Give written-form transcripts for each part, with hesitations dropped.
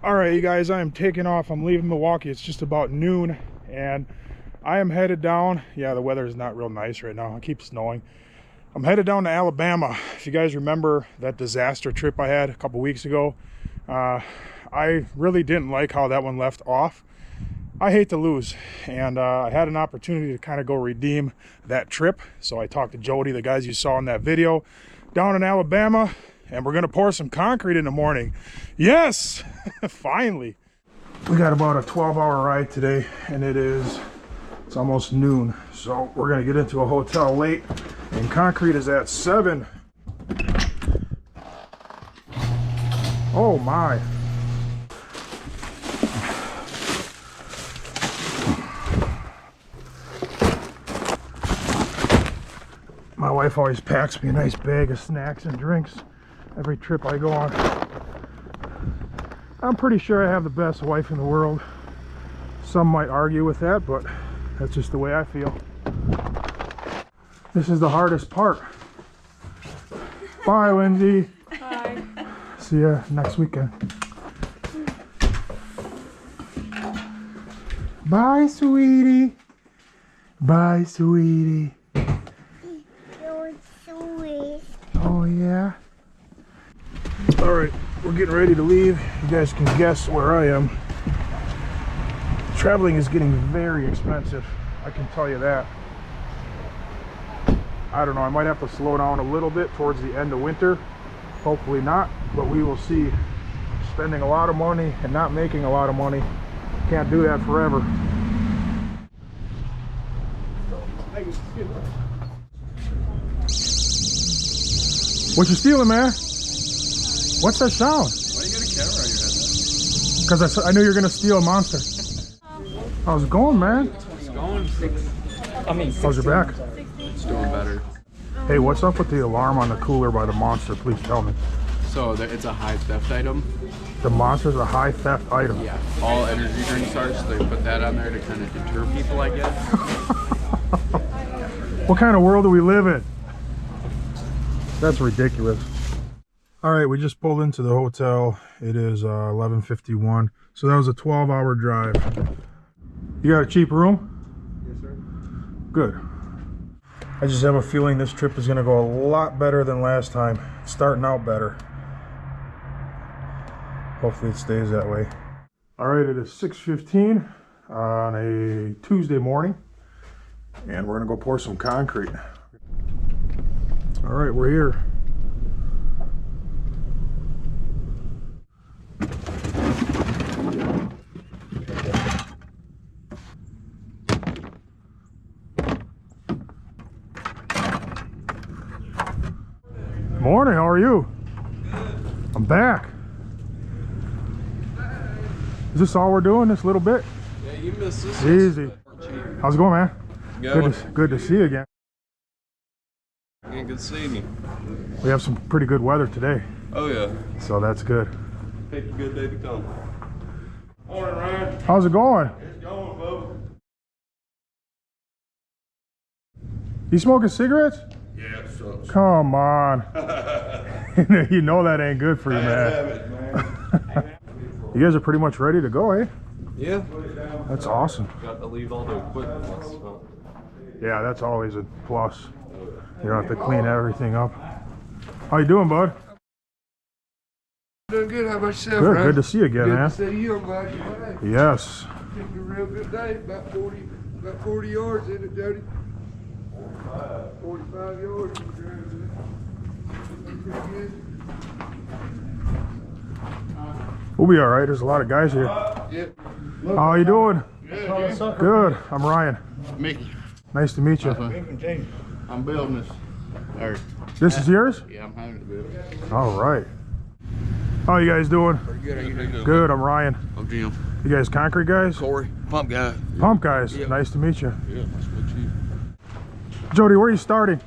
All right, you guys, I am taking off. I'm leaving Milwaukee. It's just about noon, and I am headed down. Yeah, the weather is not real nice right now. It keeps snowing. I'm headed down to Alabama. If you guys remember that disaster trip I had a couple weeks ago, I really didn't like how that one left off. I hate to lose, and I had an opportunity to kind of go redeem that trip. So I talked to Jody, the guys you saw in that video, down in Alabama, and we're gonna pour some concrete in the morning. Yes, finally. We got about a 12-hour ride today, and it's almost noon. So we're gonna get into a hotel late, and concrete is at 7. Oh my. My wife always packs me a nice bag of snacks and drinks every trip I go on. I'm pretty sure I have the best wife in the world. Some might argue with that, but that's just the way I feel. This is the hardest part. Bye, Lindsay. Bye. See ya next weekend. Bye, sweetie. Bye, sweetie. Oh yeah. All right, we're getting ready to leave. You guys can guess where I am. Traveling is getting very expensive, I can tell you that. I don't know, I might have to slow down a little bit towards the end of winter. Hopefully not, but we will see. Spending a lot of money and not making a lot of money. Can't do that forever. What you stealing, man? What's that sound? Why you got a camera on your head, man? Because I knew you were gonna steal a monster. How's it going, man? It's going. How's your back? It's doing better. Hey, what's up with the alarm on the cooler by the monster? Please tell me. So it's a high theft item. The monster's a high theft item. Yeah. All energy drinks are, so they put that on there to kind of deter people, I guess. What kind of world do we live in? That's ridiculous. All right, we just pulled into the hotel. It is 11:51. So that was a 12-hour drive. You got a cheap room? Yes, sir. Good. I just have a feeling this trip is going to go a lot better than last time. It's starting out better. Hopefully it stays that way. All right, it is 6:15 on a Tuesday morning, and we're going to go pour some concrete. All right, we're here. Morning, how are you? Good. I'm back. Is this all we're doing, this little bit? Yeah, you missed this. Easy. How's it going, man? Good to see you again. Yeah, good seeing you. We have some pretty good weather today. Oh, yeah. So that's good. Pick a good day to come. Morning, Ryan. How's it going? It's going, Bubba. You smoking cigarettes? Yeah, it sucks. Come on. You know that ain't good for you, I man. have it, man. You guys are pretty much ready to go, eh? Yeah. That's awesome. Got to leave all the equipment. So. Yeah, that's always a plus. You don't have to clean everything up. How you doing, bud? Doing good. How about yourself, Good. Ryan? Good to see you again, Good man. to see you. I'm glad you're back. Yes. It's a real good day. About 40 yards in it, Jody. 45 yards. Pretty good. We'll be all right. There's a lot of guys here. Yep. How you doing? Good. Good. I'm Ryan. Mickey. Nice to meet you. I'm building this. Or, This is yours? yeah, I'm having to build it. All right. How you guys doing? Good, how you doing? Good. I'm Ryan. I'm Jim. You guys concrete guys? Corey. Pump guy. Pump guys. Yeah. Nice to meet you. Yeah, nice to meet you. Jody, where are you starting?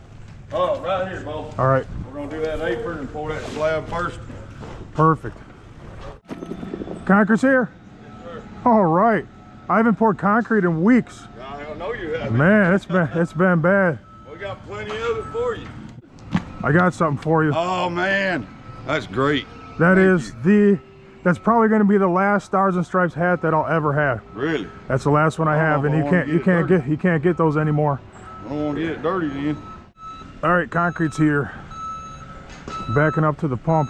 Oh, right here, Bo. All right. We're going to do that apron and pour that slab first. Perfect. Concrete's here? Yes, sir. All right. I haven't poured concrete in weeks. I don't know you have. Man, it's been bad. We got plenty of it for you. I got something for you. Oh, man. That's great. That That's probably going to be the last Stars and Stripes hat that I'll ever have. Really? That's the last one I have, and you can't get those anymore. I don't want to get it dirty then. All right, concrete's here. Backing up to the pump.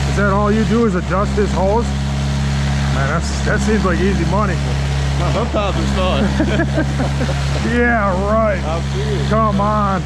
Is that all you do is adjust this hose? Man, that seems like easy money. Sometimes it's not. Yeah, right. Come on.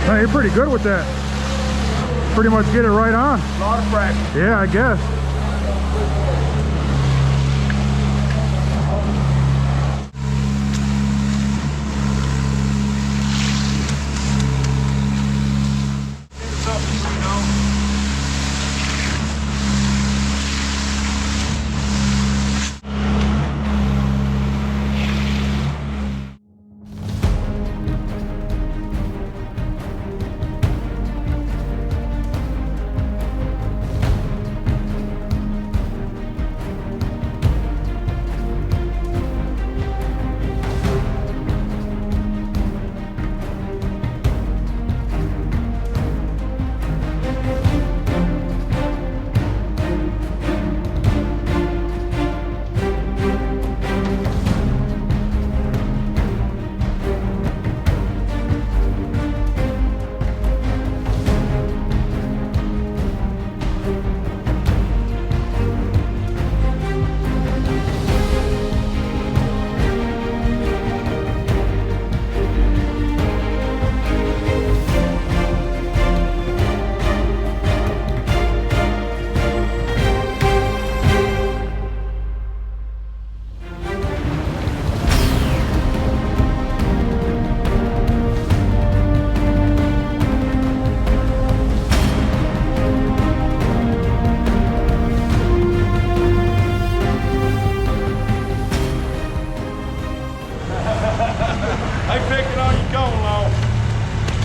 Man, you're pretty good with that. Pretty much get it right on. A lot of practice. Yeah, I guess.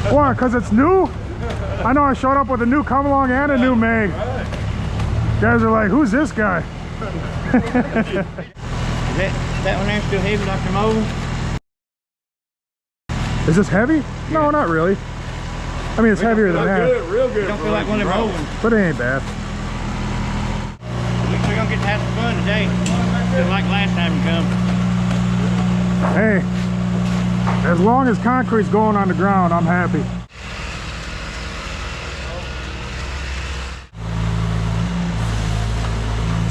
Why? Because it's new? I know I showed up with a new come along and a new mag. Guys are like, who's this guy? That one there still heavy like the mold? Is this heavy? No, not really. I mean, it's heavier than that. Good, real good. You don't feel like one of them old ones. But it ain't bad. At least we're gonna get to have some fun today. Just like last time you come. Hey, as long as concrete's going on the ground, I'm happy.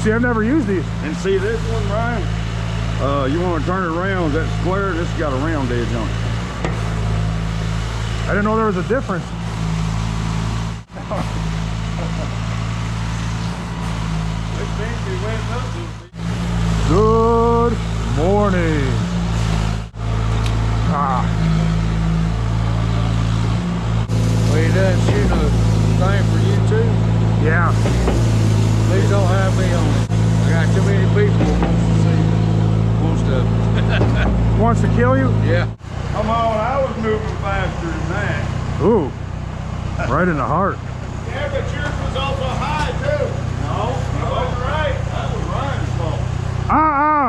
See, I've never used these. And see this one, Ryan? You want to turn it around, that square, this has got a round edge on it. I didn't know there was a difference. Good morning. Well, you done shooting a thing for YouTube? Yeah. Please don't have me on it. I got too many people who wants to see, Wants to kill you? yeah. Come on, I was moving faster than that. Ooh. Right in the heart. Yeah, but yours was also high too. No, you wasn't right. That was Ryan's fault.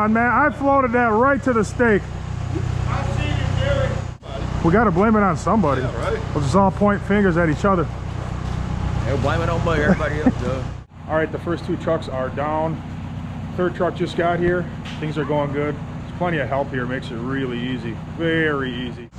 Man, I floated that right to the stake. I see you, Jerry. We got to blame it on somebody. Yeah, right. We'll just all point fingers at each other. They'll blame it on me, everybody else does. All right, the first 2 trucks are down. Third truck just got here. Things are going good. There's plenty of help here. Makes it really easy. Very easy.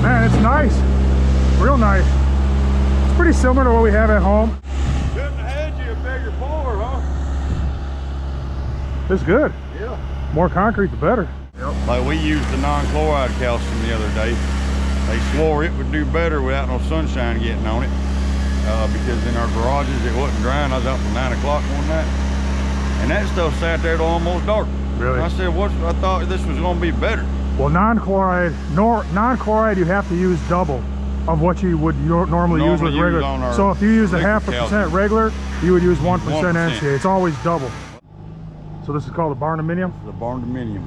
Man, it's nice. Real nice. It's pretty similar to what we have at home. Couldn't have had you a bigger pour, huh? It's good. Yeah. More concrete, the better. Like we used the non-chloride calcium the other day. They swore it would do better without no sunshine getting on it. Because in our garages it wasn't drying. I was out till 9 o'clock one night. And that stuff sat there till almost dark. Really? I said, I thought this was gonna be better. Well, non-chloride, you have to use double of what you would normally use with regular. So if you use a 0.5% regular, you would use 1% NCA. It's always double. So this is called the barndominium? The barndominium.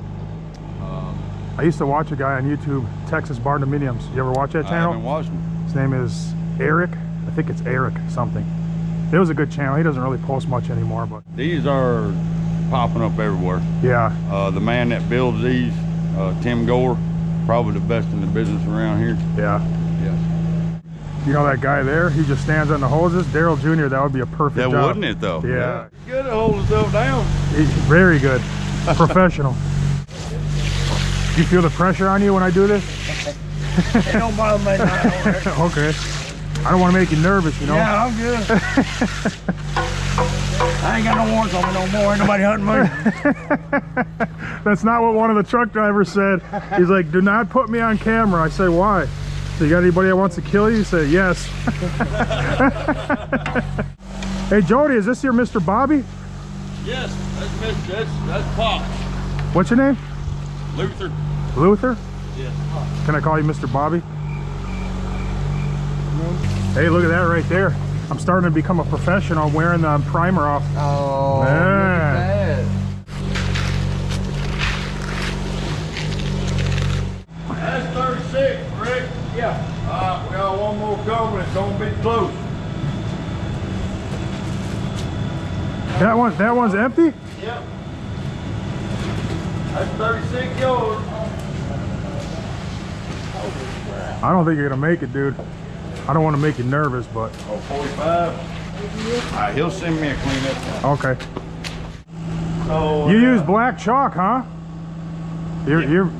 I used to watch a guy on YouTube, Texas Barndominiums. You ever watch that channel? I haven't watched them. His name is Eric. I think it's Eric something. It was a good channel. He doesn't really post much anymore, but These are popping up everywhere. yeah. The man that builds these, Tim Gore, probably the best in the business around here. Yeah. Yes. You know that guy there? He just stands on the hoses. Daryl Jr., that would be a perfect That job. wouldn't it though? Yeah. He's good at holding himself down. He's very good. Professional. Do you feel the pressure on you when I do this? It don't bother me now. Okay. I don't want to make you nervous, you know? Yeah, I'm good. I ain't got no warrants on me no more. Ain't nobody hunting me. That's not what one of the truck drivers said. He's like, do not put me on camera. I say, why? So you got anybody that wants to kill you? You say, yes. Hey, Jody, is this your Mr. Bobby? Yes, that's Pop. What's your name? Luther. Luther? Yes. Can I call you Mr. Bobby? Hey, look at that right there. I'm starting to become a professional wearing the primer off. Oh, Man. look at that. That's 36, Rick. Yeah. We got one more coming. It's gonna be close. That one's empty? Yep. That's 36 yards. I don't think you're gonna make it, dude. I don't want to make you nervous, but Oh, 45. He'll send me a cleanup. okay. So You use black chalk, huh? You're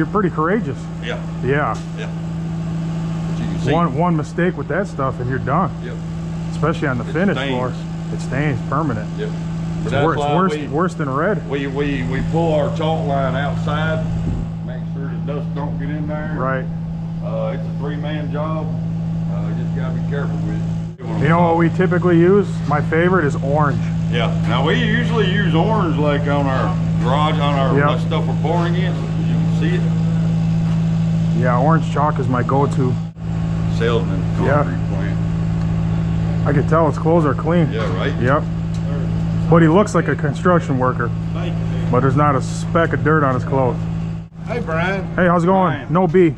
pretty courageous. Yeah. Yeah. Yeah. But you can see. One mistake with that stuff and you're done. Yep. Especially on the finish stains. floor. It stains permanent. Yep. It's worse than red. We pull our chalk line outside, make sure the dust don't get in there. Right. It's a 3-man job. You just gotta be careful with it. You know what we typically use? My favorite is orange. Yeah. Now we usually use orange like on our garage, on our Yep. stuff we're pouring in. So you can see it. Yeah, orange chalk is my go-to. Salesman. Yeah. Concrete plant. I can tell his clothes are clean. Yeah. Right. Yep. But he looks like a construction worker. But there's not a speck of dirt on his clothes. Hey, Brian. Hey, how's it going? Ryan. No B.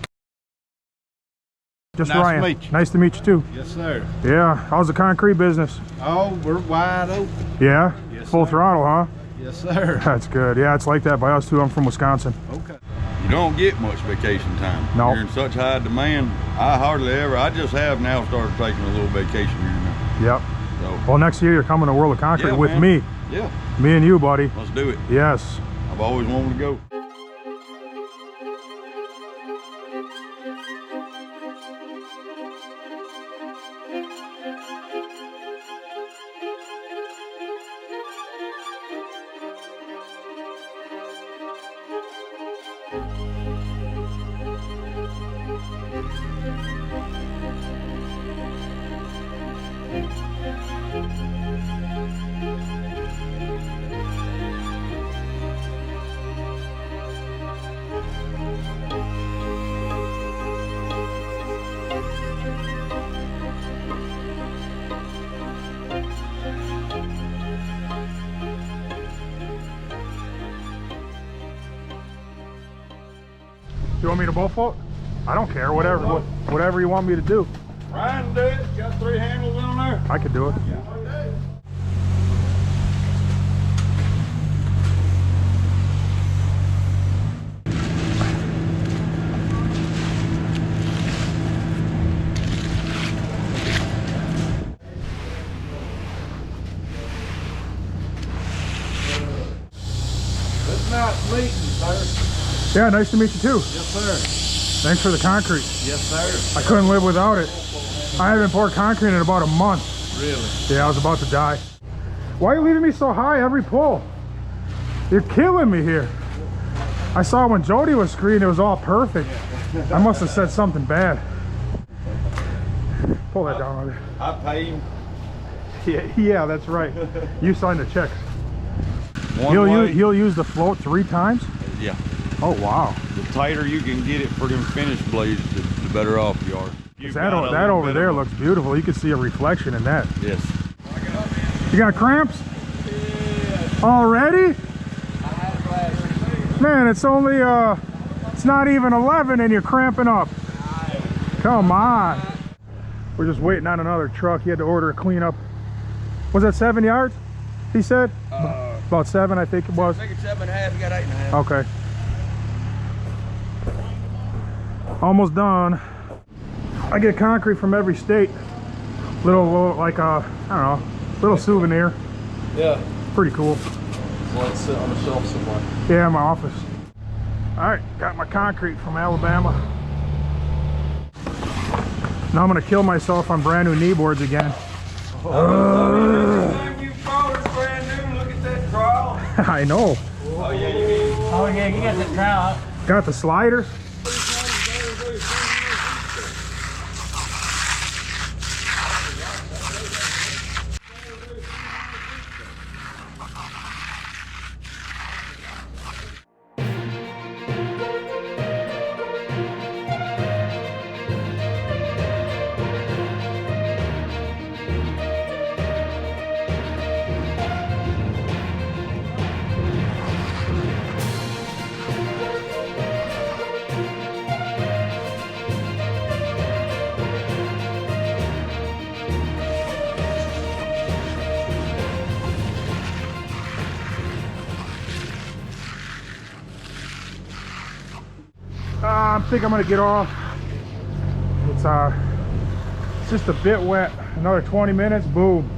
Just Nice to Ryan. meet you. Nice to meet you too. Yes, sir. Yeah. How's the concrete business? Oh, we're wide open. Yeah? Yes, Full sir. throttle, huh? Yes, sir. That's good. Yeah, it's like that by us too. I'm from Wisconsin. Okay. You don't get much vacation time. No. You're in such high demand. I just have now started taking a little vacation here and there. Yep. So, Well, next year you're coming to World of Concrete Yeah, with man. me. yeah, Me and you, buddy. let's do it. Yes. I've always wanted to go. You want me to bow float? I don't care, whatever you want me to do. Ryan, do it. Got 3 handles on there. I could do it. It's not meeting, sir. Yeah, nice to meet you too. Yes, sir. Thanks for the concrete. Yes, sir. I couldn't live without it. I haven't poured concrete in about a month. Really? Yeah, I was about to die. Why are you leaving me so high every pull? You're killing me here. I saw when Jody was screened, it was all perfect. I must have said something bad. Pull that down on there. I pay him. Yeah, that's right. You signed the checks. One He'll use the float 3 times? Yeah. Oh, wow. The tighter you can get it for them finished blades, the better off you are. That over there looks beautiful. You can see a reflection in that. Yes. You got cramps? Already? Man, it's only, it's not even 11 and you're cramping up. Come on. We're just waiting on another truck. He had to order a cleanup. Was that 7 yards? He said? About 7, I think it was. I think it's 7.5. You got 8.5. Okay. Almost done. I get concrete from every state. Little like I don't know, little souvenir. Yeah. Pretty cool. Well, it's sit on the shelf somewhere. Yeah, in my office. All right, got my concrete from Alabama. Now I'm gonna kill myself on brand new knee boards again. I know. Oh yeah, you got the trowel. Got the sliders. I think I'm gonna get off. It's just a bit wet. Another 20 minutes, boom.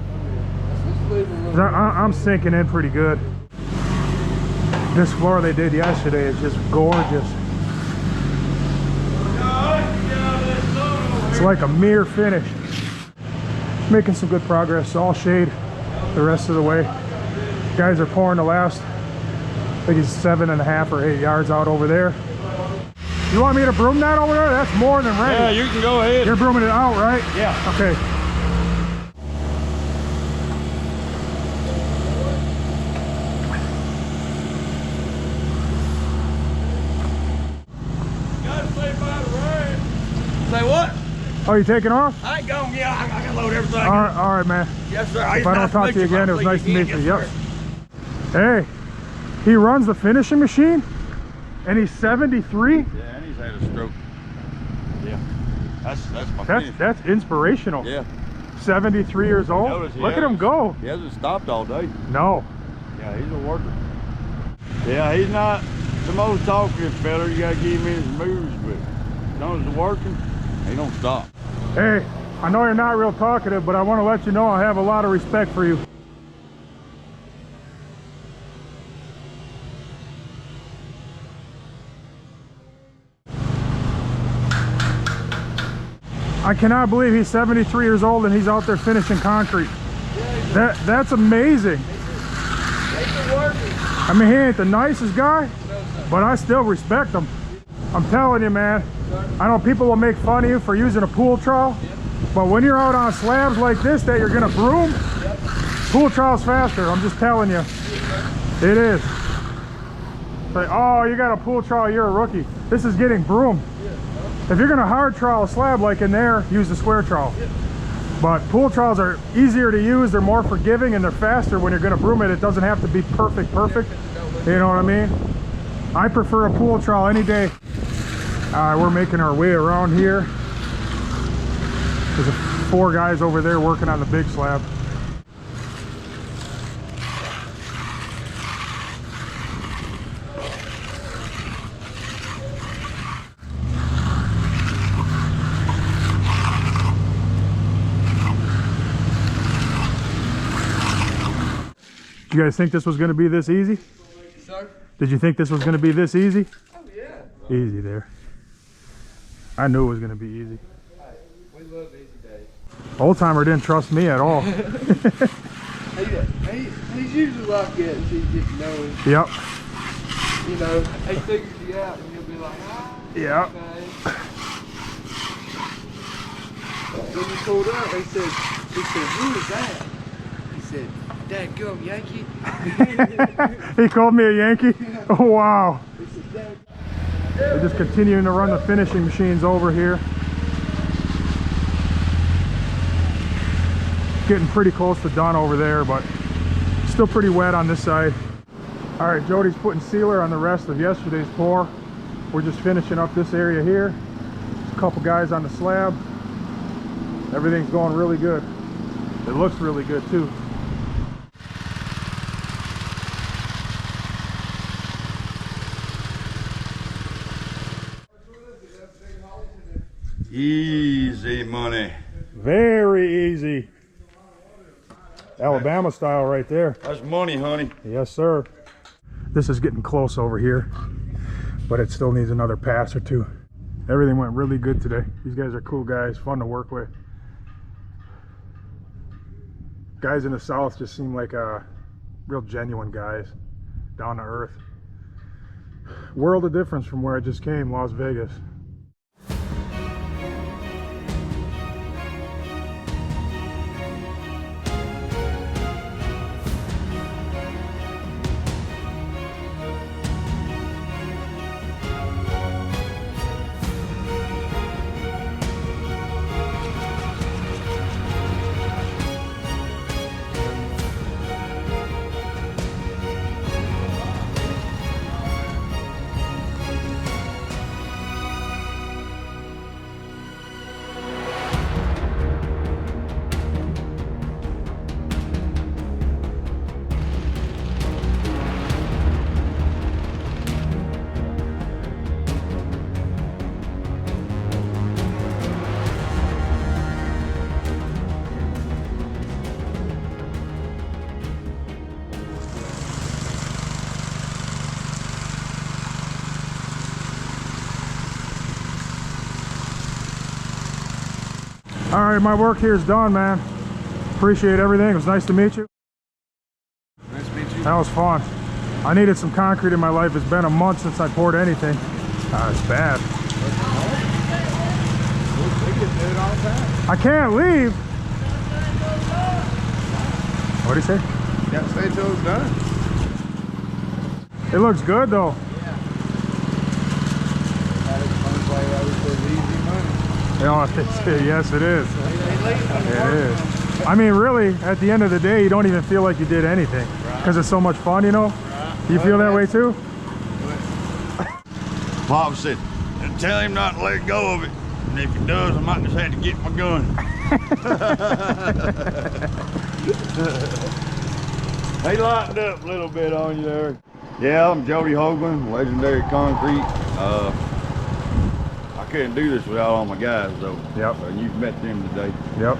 I'm sinking in pretty good. This floor they did yesterday is just gorgeous. It's like a mirror finish. Making some good progress. All shade the rest of the way. Guys are pouring the last, I think it's 7.5 or 8 yards out over there. You want me to broom that over there? That's more than ready. Yeah, you can go ahead. You're brooming it out, right? Yeah. Okay. Gotta stay by the rain. Say what? Oh, you taking off? I ain't going. Yeah, I gotta load everything. All right, man. Yes, sir. If I don't talk to you again, it was nice to meet you. Yep. Hey, he runs the finishing machine, and he's 73. Yeah, and he's had a stroke. Yeah, that's my finish. That's inspirational. Yeah. 73 years old. Look at him go. He hasn't stopped all day. No. Yeah, he's a worker. Yeah, he's not the most talkative fella. You gotta give him his moves, but as long as he's working, he don't stop. Hey, I know you're not real talkative, but I want to let you know I have a lot of respect for you. I cannot believe he's 73 years old and he's out there finishing concrete. That's amazing. I mean, he ain't the nicest guy, but I still respect him. I'm telling you, man. I know people will make fun of you for using a pool trowel, But when you're out on slabs like this that you're gonna broom, pool trowel's faster. I'm just telling you. It is. Like, oh, you got a pool trowel, you're a rookie. This is getting broom. If you're gonna hard trowel a slab like in there, use the square trowel. But pool trowels are easier to use, they're more forgiving, and they're faster when you're gonna broom it. It doesn't have to be perfect. You know what I mean? I prefer a pool trowel any day. We're making our way around here. There's 4 guys over there working on the big slab. You guys think this was going to be this easy? Sir? Did you think this was going to be this easy? Oh, yeah. Easy there. I knew it was going to be easy. Hey, we love easy days. Old timer didn't trust me at all. He's usually like that until you get to know him. Yep. You know, he figures you out and you'll be like, Yeah. okay. When you pulled up, he said, who is that? He said, dadgum Yankee. He called me a Yankee? Oh, wow. He said, Dad. We're just continuing to run the finishing machines over here. Getting pretty close to done over there, but still pretty wet on this side. All right, Jody's putting sealer on the rest of yesterday's pour. We're just finishing up this area here. There's a couple guys on the slab. Everything's going really good. It looks really good too. Easy money. Very easy. Alabama style right there. That's money, honey. Yes, sir. This is getting close over here, but it still needs another pass or two. Everything went really good today. These guys are cool guys, fun to work with. Guys in the South just seem like real genuine guys, down to earth. World of difference from where I just came, Las Vegas. All right, my work here is done, man. Appreciate everything. It was nice to meet you. Nice to meet you. That was fun. I needed some concrete in my life. It's been a month since I poured anything. It's bad. We get to do it all the time. I can't leave. What'd he say? You got to stay till it's done. It looks good though. That is a fun play. That was for easy money. You know, yes, it is. It is. I mean, really, at the end of the day, you don't even feel like you did anything because it's so much fun, you know? You feel that way too? Bob said, tell him not to let go of it. And if he does, I might just have to get my gun. They lightened up a little bit on you there. Yeah, I'm Jody Hoagland, Legendary Concrete. I couldn't do this without all my guys though. Yep. You've met them today. Yep.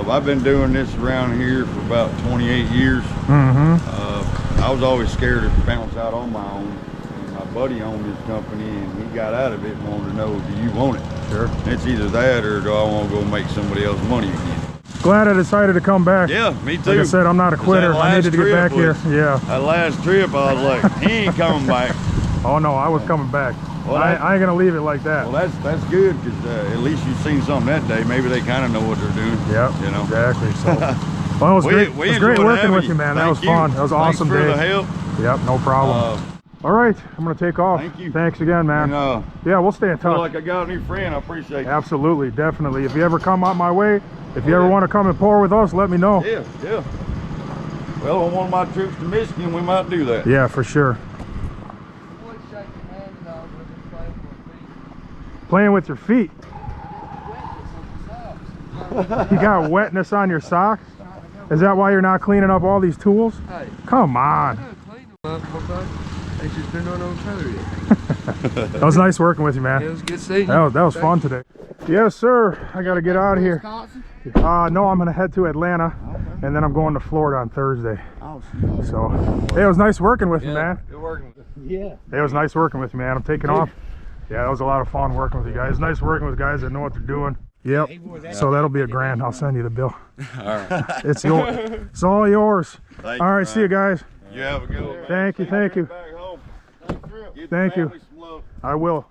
I've been doing this around here for about 28 years. Mm-hmm. I was always scared to bounce out on my own. And my buddy owned his company and he got out of it and wanted to know, do you want it? Sure. It's either that or do I want to go make somebody else money again? Glad I decided to come back. Yeah, me too. Like I said, I'm not a quitter. I needed to get back here. Yeah. That last trip, I was like, he ain't coming back. Oh no, I was coming back. Well, I ain't gonna leave it like that. well, that's good, because at least you've seen something that day. Maybe they kind of know what they're doing. Yep, you know. exactly. So, well, it was great. It was great enjoyed working having with you, man. That was Thank you. fun. That was an awesome Thanks for day. the help. Yep, no problem. All right, I'm gonna take off. Thank you. Thanks again, man. And, yeah, we'll stay in feel touch. like I got a new friend. I appreciate it. Absolutely, definitely. If you ever come out my way, if you ever want to come and pour with us, let me know. Yeah, yeah. Well, on one of my trips to Michigan, we might do that. Yeah, for sure. Playing with your feet. You got wetness on your socks? Is that why you're not cleaning up all these tools? Hey. Come on. They just been on color yet. That was nice working with you, man. It was good seeing you. That was fun today. Yes, sir. I got to get out of here. No, I'm going to head to Atlanta, and then I'm going to Florida on Thursday. Oh, So, hey, it was nice working with you, man. Good working with you. yeah. Hey, it was nice working with you, man. I'm taking off. Yeah, that was a lot of fun working with you guys. Nice working with guys that know what they're doing. Yep. So that'll be $1,000. I'll send you the bill. All right. It's yours. It's all yours. Thank All you, right, see you guys. You have a good one, man. Thank you, thank you. Back home. Give the Thank you. family some love. I will.